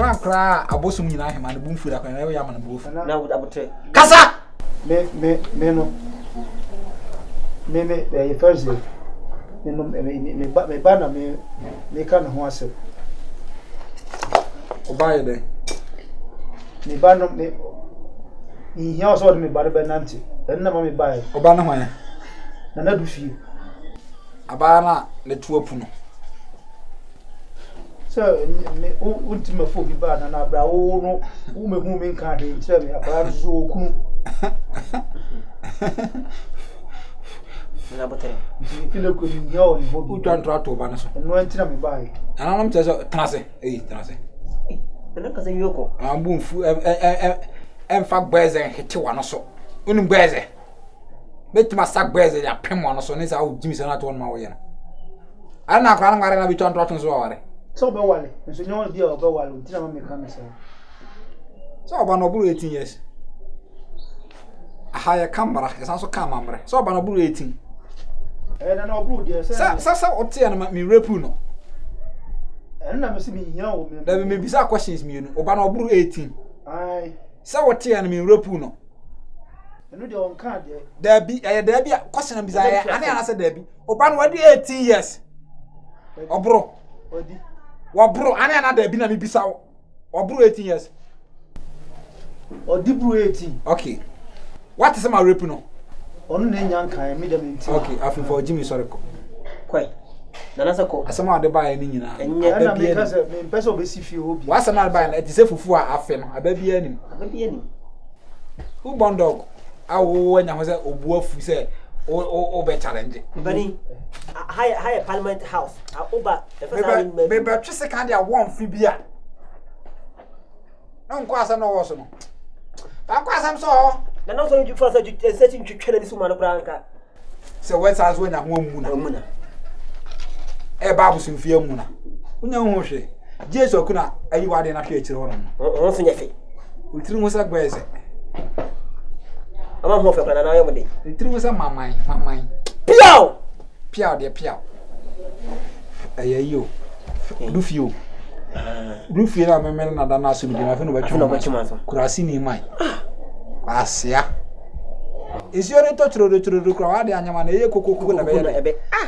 Kra kra abosum nyina hema ne bumfu da kwan na ya man bofu. Na wo abotre. Kasa. Me no. Me first day. Me ba na me kan ho asem. Obaye de. Me ba no me hia o so de me ba be nanti. Na ma me ba e. Oba na hwan. Na du fie. Aba na le tuapu no. So me ultima fo bi ba na bra wo no wo me hu me nka de kire me aba so okunu. Na botere. File ko ni yo ni hobi. Utwa ntrato oba na so. No antina me ba e. Ananam tese trase. Trase. Na ka se yoko. Ambumfu emfa gbeze hete wa no so. Unu gbeze. Betima sak gbeze ya pem wa no so ne sa wo jimi se na to no ma wo ye no. Ana akwa na ngare na bi tontrato so ware. So be wale. Nso nyo bi o be wale. Ntina ma me ka me se. So oba no buru 18 years. Ahaya kamera, esan so ka mamre. So oba no buru 18. Na obru de se. Sa otie na me repu no. Na me se me hia o me. Da me bisa questions me no. Oba no buru 18. Ai. Sa otie na me repu no. Enu de on ka de. Dabi, dabi question na bisa ya. Ani ana se dabi. Oba no wadi 18 years. Obro. Odi. Wabro, ani ana dabi na me bisa wo. Obro 18 years. Odi bru 18. Okay. What is my repu no? Onu na nya nkan me de menti. Okay, afi for Jimmy sorry ko. Kwai. Na nasa ko. Asama ade ba ya ni nyina. Na me ka se me pese obesi fie obi. Wasa na ba na etise fufu a afi no, ababia nim. Ababia nim. Who bondog? Awo nya ho se obu afu se o be challenge. Bani. High Parliament House. Oba be twese kan dia won fi bia. Na nko asam no wo so no. Ba kwa asam so. Na no so you first searching to twele bisu mano branka. Se we sa so nya ho amuna. E babu sun fi amuna. Unya ho hwe. Jesu akuna ayi wade na hwe akire ho no. Ho so nyefe. Utiri mo sa gbeze. Ama ho fe kana na yo mode. Utiri mo sa mamai. Piao de piao. Ayeyo. Dufio. Dufio na memele na dana so bi na fe no batwa. Kurasi ni mai. Asia. Isi ori to churu kura wa de anyama na eye kokoko na be ye.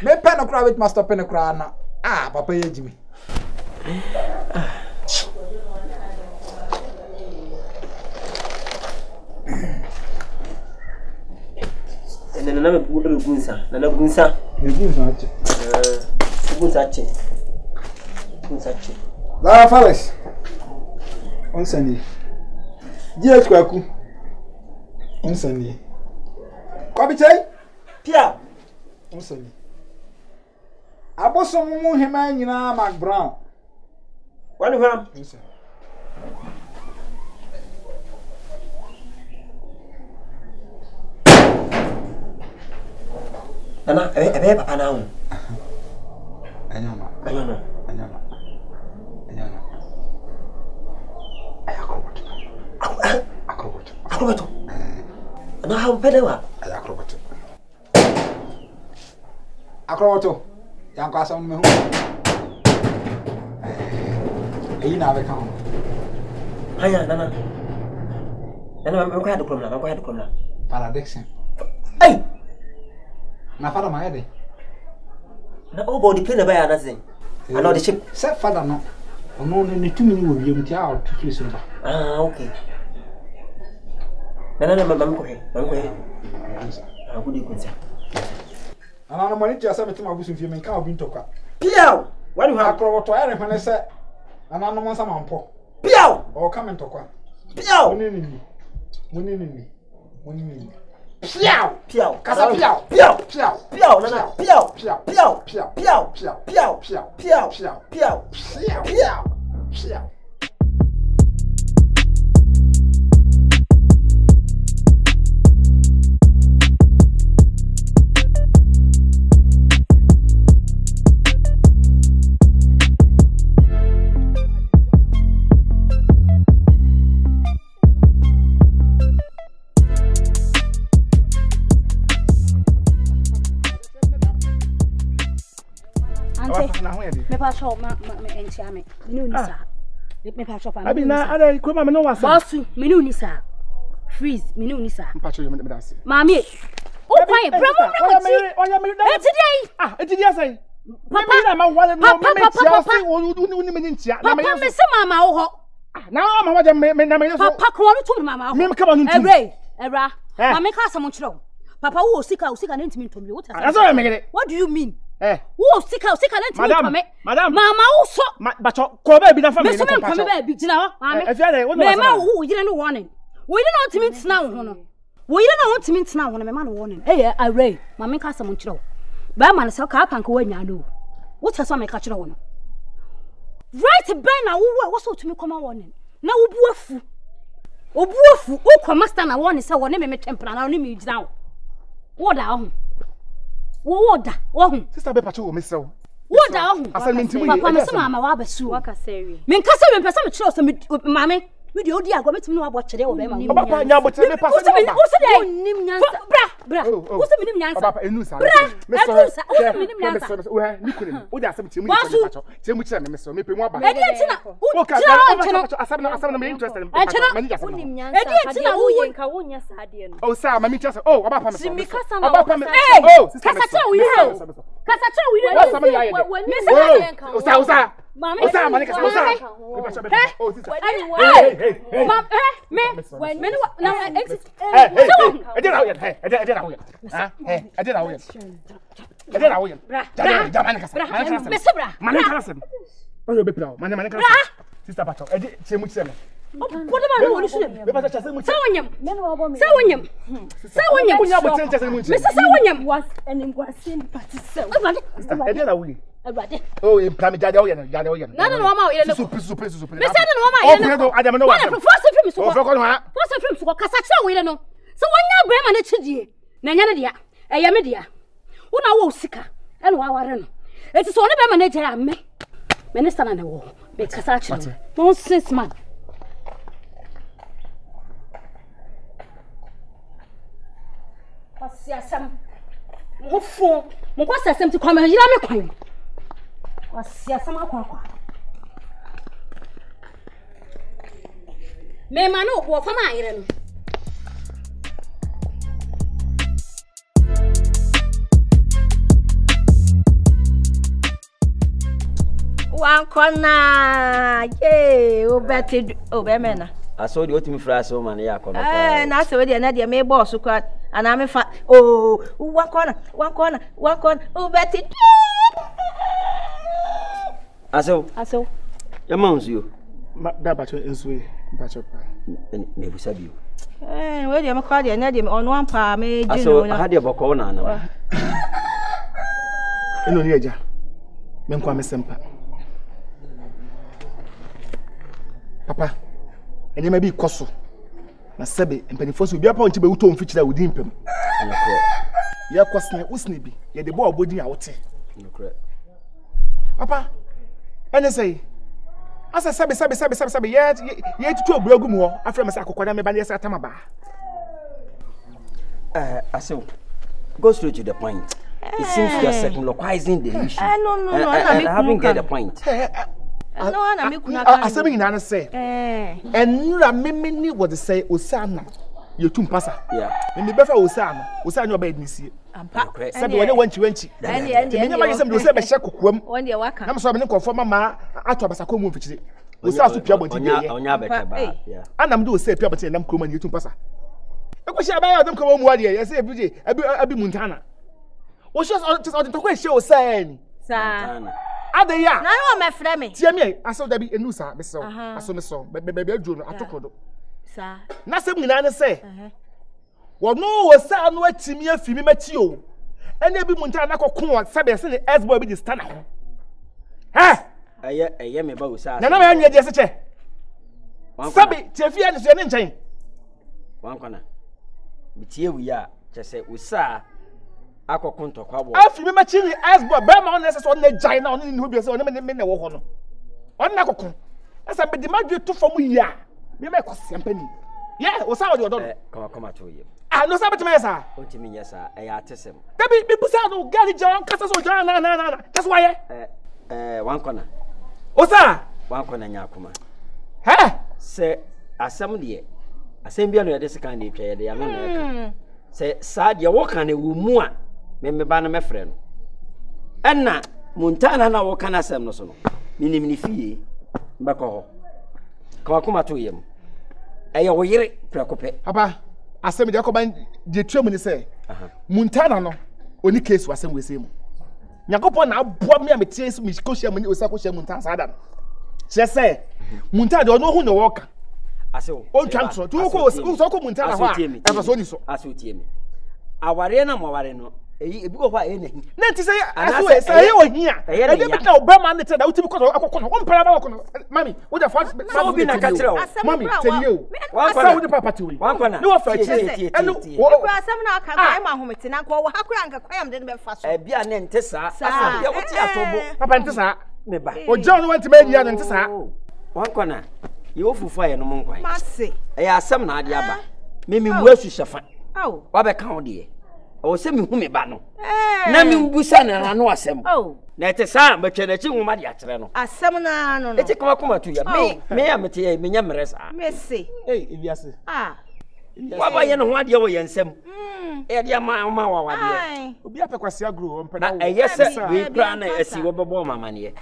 Me pen no kura wit master pen kura na. Papa ye jimi. Na me budu gunsa. Na gunsa. Gunsa ache. Gunsa ache. La Fares. On sani. Jesu kwaku. Onsani. Kwabichai? Pia. Onsani. Abosom mu hema nyina Mark Brown. Wani hwam? Onsani. Nana, ebe papa na hu. Anyama. Akrobato. Na ha mpelewa. Akrobato. Yanko asam me hu. Eyi na be kan. Haya nana. Nana me ko ya do problem. Paradexen. Hey. Na fada ma yede. Na obo di plane ba ya na zen. Ana the ship. Se fada no. Ono ne tumi ni wo wiem ti a to fleso ba. Okay. Nana mam ko he. Agudi kunsa. Ana no mani ti asa metima abusu fie men ka obi ntokwa. Piao. Wani ha akroboto ya rehwane se ana no monsa mampo. Piao. O ka mentokwa. Piao. Munini. Piao. Kasa piao. Nana. Piao. Me pa cho ma entia me. Ni unisa. Me pa shop am. Abi na ada ko ma me no wasa. Boss, me no ni sa. Freeze, me no ni sa. Mpacho yo me da se. Mami. O kwai, bramo na mo ti. Oya me da. Etidei. Etidei asai. Papa, na ma wale no me tia se uni me ntia. Na me. Papa me se mama wo ho. Na ma waje me na me so. Papa ko no tu mama wo. Me ka ba no tu. Era. Mami ka sa mo kiro. Papa wo sika na ntimi ntomi. What do you mean? Wo sika na ntimi ntomi. Madam. Mama wo so. Bacho ko ba bi na family no papa. Me so me ba bi gina ho. Mami. Me ma wo yire no warning. Wo yire no ntimi ntina ho no. Wo yire no ntimi ntina ho no me ma no warning. Array. Mami ka sa mo kiro. Ba man se ka panka wanya no. What has me ka kiro ho no. Right ben na wo so to me come warning. Na wo buafu. Obuafu o kwa master na warning say wo ne me tempera na wo ne me gina ho. Wo da ho. Wo da. Wo ho. Sister be pacho wo me sew. Wo da ho. Papa me se mama wa basu. Waka sewi. Me nkasa me pesa me kire so me mame. Me de odi agwa metimi no abo kire wo be ma. Papa nya bo tere me pasa me ba. Wo se dey nim nyansa. Bra. Wo se me nim nyansa. Papa enu sa. Me so. Wo se me nim nyansa. Wo ha ni kure. Wo da asem timu ni pacho. Timu kire me so me pe mu aba. E dey tina. Wo ka na asem na me interested. Mani ja asem. E dey tina wo nka wo nya sa de no. Oh sa mami kire. Oh aba pa me so. Simi kasa na. Aba pa me. Oh, kasa cha wo yiro. Kasa cha wo yiro. Wo sa me ya ye. Me se na nka. Osa. Mami. Osa mani kasa osa. Oh sister. Hey. Me now exit. Hey. I did how you. Hey. I did how you. Hey. I did how you. I did how you. Mani kasa. Me se bra. Mani kasa. Oh you be proud. Mani kasa. Sister Pacho. I did chemu chemu. What am I going to do? Me pasa chase mu. Sawanyam. Kunya bo chen chase mu. Me se sawanyam. Was an ingwasin party so. I did how you. Awurade. Oh, e pra me jade o ye no. Na no ma o ye no. Super. Me say no ma ye no. Oh, Adam no wa. First film so. Oh, foko no ha. First film so kasa kira wo ye no. So wonya brema na chidie. Na nya ne dia. Eye me dia. Wo na wo sika. E no aware no. Eti so ne brema na gya me. Minister na ne wo. Be kasa kira. Nonsense man. Asiasam. Mo fo. Mo kwa asasam ti kwa me yira me kwan. Asiasam akwa. Me ma no wo fama ayire no. Wankona ye obeti obemena. Aso di otimi fra so man ya akoma. Na se we de na de me boss kwa ana me fa wankona obeti. Aso ya manzio. Da bacho ensuwe bacho pa. Me busabiyo. We de me kwa de na de onu ampa me ji no. Aso ha de boko na na. Eno ni eja. Me nkwa me sempa. Papa, ene ma bi koso. Na sebe empanifo so bia pa onche be wuto mfikira wudi mpem. Nokre. Ya kwasne usne bi. Ye de bo obodi a wote. Nokre. Papa, ene say asa sebe ye tutu obragu mu ho afre me say akokwada me ba ne say atamaba. Aso go straight to the point. It seems you are secularizing the issue. No, I haven't get the point. No, na me kuna kan. Asemi nyina na say. Enura memeni what they say Osana. You tum pasa. Yeah. Me be fa Osana. Osana oba ednisie. Ampa. Sabe wone wanchi. Me nyama yesem do say be hye kokoam. Won de waka. Na me so be ne konfirm ma ato abasa ko mu mfikire. Osana so pia bodi be ye. Onya beta ba. Yeah. Anam do say pia bodi nam kroma ni tum pasa. E ko hye aba ya dem ko mu ade ye say abi muntana. Wo hye o to ko hye Osana. Sa. Ade ya. Na no me frɛ me. Tie me, aso da bi enusa be so. Aso me so. Be adwo no atokodo. Sa. Na sem nyina ne se. Wono wo sa no atimi afimi mati o. Ene bi munta na kokon sabe se ne S-boy bi di stand ho. Eye me ba wo sa. Na na ma anwe de se che. Sabe tiafia ne so ne nchen. Wankwana. Bitie wi a kyese wo sa akokon tokwa bo. Afimi mati ni S-boy ba ma on so na jai na on ni hobi se on me na wo ho no. On na kokon. Asa be di madwe to fam ya. Me me kwase ampani. Yeah, wo sa wo de odo. Come at you. No sabet me yesa. Ontimi yesa, atesem. Dabi bi busa no gari John kasa so John na. That's why one corner. Osa, one corner nyakuma. Se asem de asem bia no yede sika na etwa yede ya no na se sa de wo kan wo mu a me ba na me frɛ no enna Montana na wo kan asem no so no minim ni fie mbekɔ ho ka akoma to yem eye wo yire prekope papa asem de akoban de tuamu ni se Montana no oni case wasem we se mu Nyakopo na aboa me ametie so mi ko hia mu ni osako hia Montana sada no che se Montana de ono hu no woka asewo on twanto tu ko osako Montana ho a e fa so ni so asotie me aware na maware no ebi ko fa e nahi na ti say aso say o hia e de beta obama na te da uti ko akokko no mpara ba ko mami wo da fa so bi na ka kire o mami tell you asa wo de papa ti we no wa fa tie enu wo asam na aka kwa ma homete na ko wo hakura nka kwa am de be fa so e bia ne nte sa asa bia wo ti atobo papa nte sa me ba o je no want me dia nte sa wankwana ye wo fufu aye no mo nkwan mase e asam na ade aba me wu asu hyefa wa be kan de o se mi hu me ba no na mi busa na no asem na ete sa betwe na chi nwoma de akyere no asem na no ete kama kuma to ya me ya mete me nya mere sa mese Eliase wa ba ye no ho ade wo ye nsem e de ma wa wade obi apekwase agro o mpena na eye se we kra na asi wo bebo mama ne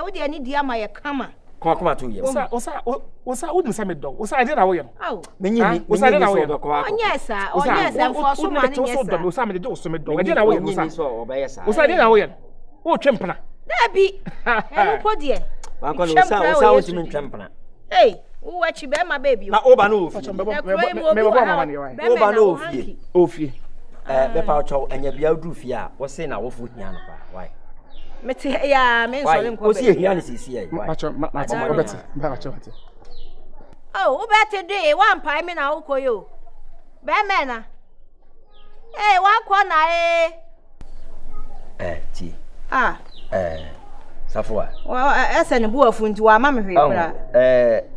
wo de ani dia ma ye kama kuma to ye osa wo dim sa me do osa ade na wo ye no menyi osa ade na wo ye onye sa mfo so ma ne yesa osa me de do so me do ade na wo ye osa so oba yesa osa ade na wo ye wo twempena dabi enu po de wanko no osa wo timi twempena wo wachi be ma baby na oba no ofi me baba mama ne wa oba no ofi be pa ocho anya bia du fi a wo se na wo fu hia no pa why meti ya me so le nko be o si hia ni sisi ai ma obeti ba cho ati wo beti de wa mpa me na wo koyo be me na wa ko na ti Safwa ese ne bu afunti wa ma me hwe bra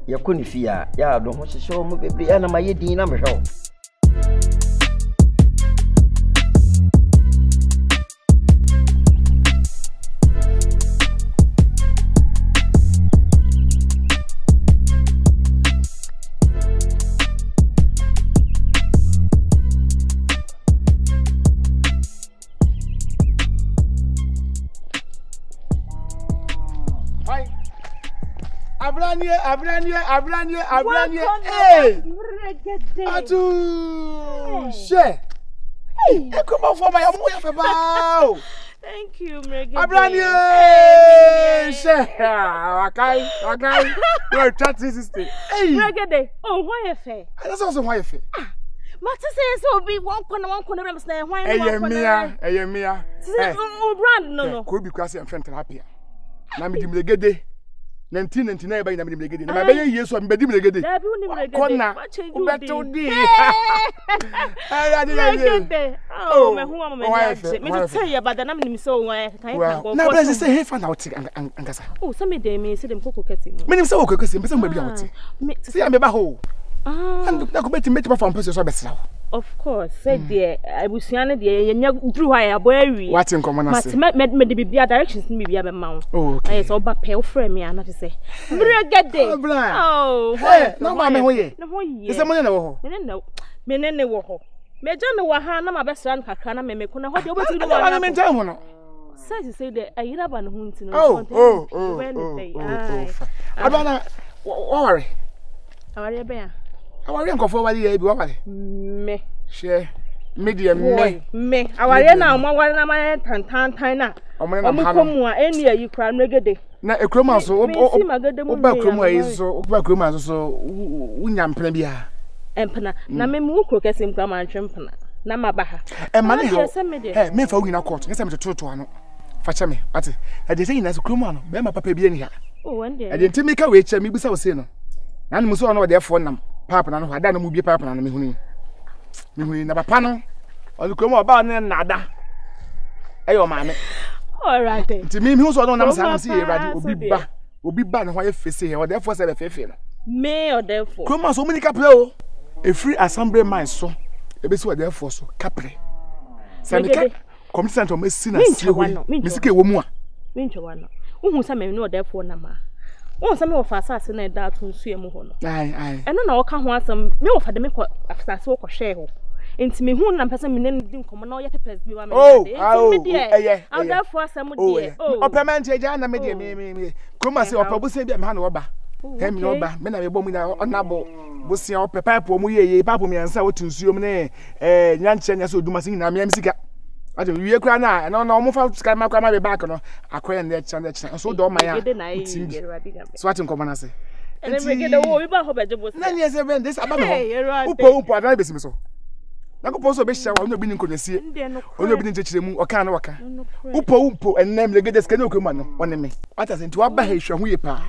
yakoni fi a ya do ho hyehye mo bebre na ma yedin na me hwe Abranie atu she e come for my amu ya feba thank you Mregede Abranie she wakai we chat sister Mregede ho ye fe that's also ho ye fe Mate say so be one corner rems na hwan eye mia o brand no ko bi kwase enfront therapy na me di Mregede 1999 by na me Mregede na be ye Yesu am be di Mregede da bi uni Mregede kona ubeto di Mregede oh me hu am me me say ya bada na me nim so wan kan ko na bless say he fa na oti ankasa oh so me dey me say dem koko kesi me nim say wo koko kesi me say mo bia oti say ya me ba ho and na ko beti meti pa fa mpese so besra of course say there abusuan ne there yenya dru ha ya bo awi what nkomo na say me de bibia directions ni bibia be ma wo okay so ba pe o frame me ana say Mregede oh hey no ma me ho ye no ho ye say mo ne wo ho me ne wo ho me ja me wa ha na ma besra n kakra na me ko na ho de obeti no wa na me ntam ho no say the ayira ba no hunti no abana worry aware be ya aware nkofo wali ya bi wale me she media me aware na mo wale na ma tantan na omukomu a eni ayi kra Mregede na ekroma so oba kroma yi so oba kroma so wunya mpena bia empena na me mu kro kese mkra ma ntwempena na mabaha ma ne ho me fa wina court nyesa me toto ano fa che me ate e de say na so kroma no be ma papa bia ni ha wande e de ntimi ka we che me bisa wo se no na ne muso no de fo nam papa na no ada na mu bia papa na me huni na papa no o kroma oba ne na ada ayo ma me all right nti me hu so no nam sa se erade obi ba ne ho ye fese he o de fo se be fefe no me o de fo kroma so muni kapre o a free assembly man so e be so de fo so kapre se me ka community center me si na si ho mi sike wo mu a me ntwa no uhu sa me no o de fo na ma won say me wo fa asase na da to nsu emu ho no ai eno na wo ka ho asem me wo fa de me ko asase wo ko hwe ho enti me hu na pese me ne di nkomo na wo ye pepes bi wa me eye I'll therefore asem die opement eja na me die me kuma se opabuse bi me ha na wo ba hem no ba me na me bom na onabo busia o pepa po mu yeye papo mi ansa wo tunsuom ne nyanche nya so oduma sin na me sika ade wiye kura na no no mo fa sika ma kwa ma be back no akoye na echa so do ma ya so ati nkomo na se ene me gede wo bi ba ho beje bo na ni se ben this abame ho upo adana be simi so na ko poso be hia wa obi ni nkonesie onye obi ni nchechire mu oka na waka upo ennem le gede sika na okuma no one me ata se nti wa ba ha hwa hu ye pa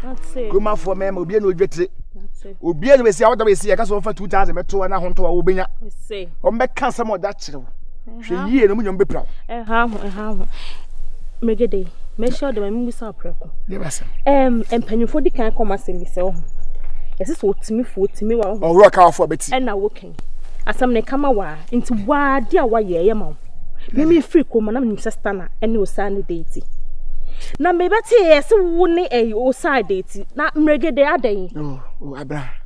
kuma fo me ma obi na odwetire obi na be sia woda be sia ka so fa 2000 meto na ho nto wa obenya o mbe kan sam oda kire hwe yie no mu nyom be pra ha megede me sure de me musa preko ye basa empanyufo di kan koma se mi se ho yesi so otimi wa o ro ka afo beti na woken asam ne kama wa nti wa dia wa ye ma me free koma na me sister na ene osane date na me beti yesi wo ne osane date na mregede adan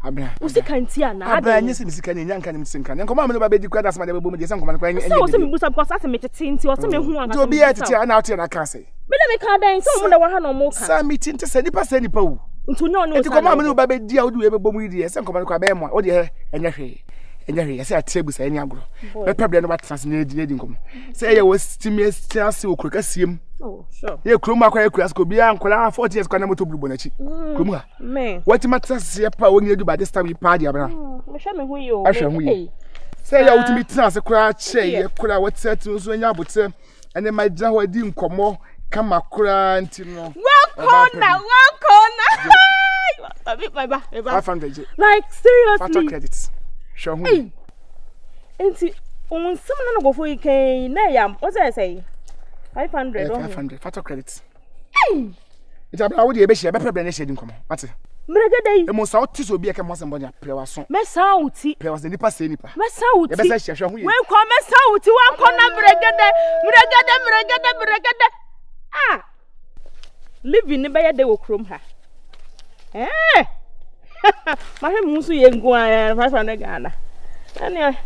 abra usika nti ana abra nyesi misika ne nyanka ne misinka ne nkoma me ba bedi kwada asama de bebo me je nkoma ne kwa enye so se me busa because ase me tete nti o se me hu anga obi ya tete na ote na ka se me na me ka dan so mo da wa ha no mo ka sa meeting te se nipa se nipa wu nti onye onu osane nkoma me ba bedi a odi bebo mu ide se nkoma ne kwa be mo odi enye hwe yesi atebu sa eni agro be peble no batras na edi nkom se ye wo stimulate tiase okroka siem sure ye krom akwa ekura sko bia nkola 40 years kwa na moto blubo na chi krom ha me what matras ye pa woni edu ba this time pa dia bra me hwe me hu yo ahwe hu ye se ye ultimate tiase kura che ye kura what set so nya bote ene ma gina ho edi nkomo kama kura nti no wakona bye 500 like seriously factor credits show hu enti on some na go for iken na yam o say 500 factor credits ita bra wo de be hye be problem na hye di nkomo ate mregede e mo sa oti so bi e ke mo sembo nya prewa so me sa uti prewa se nipa se nipa me sa uti e be sa hye hwe hu ye we ko me sa uti wa ko na mregede living ni be ye de wo krom ha ma he mu so ye ngu 500 Ghana ani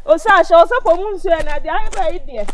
o sa sho so po mu so na de ai ba ide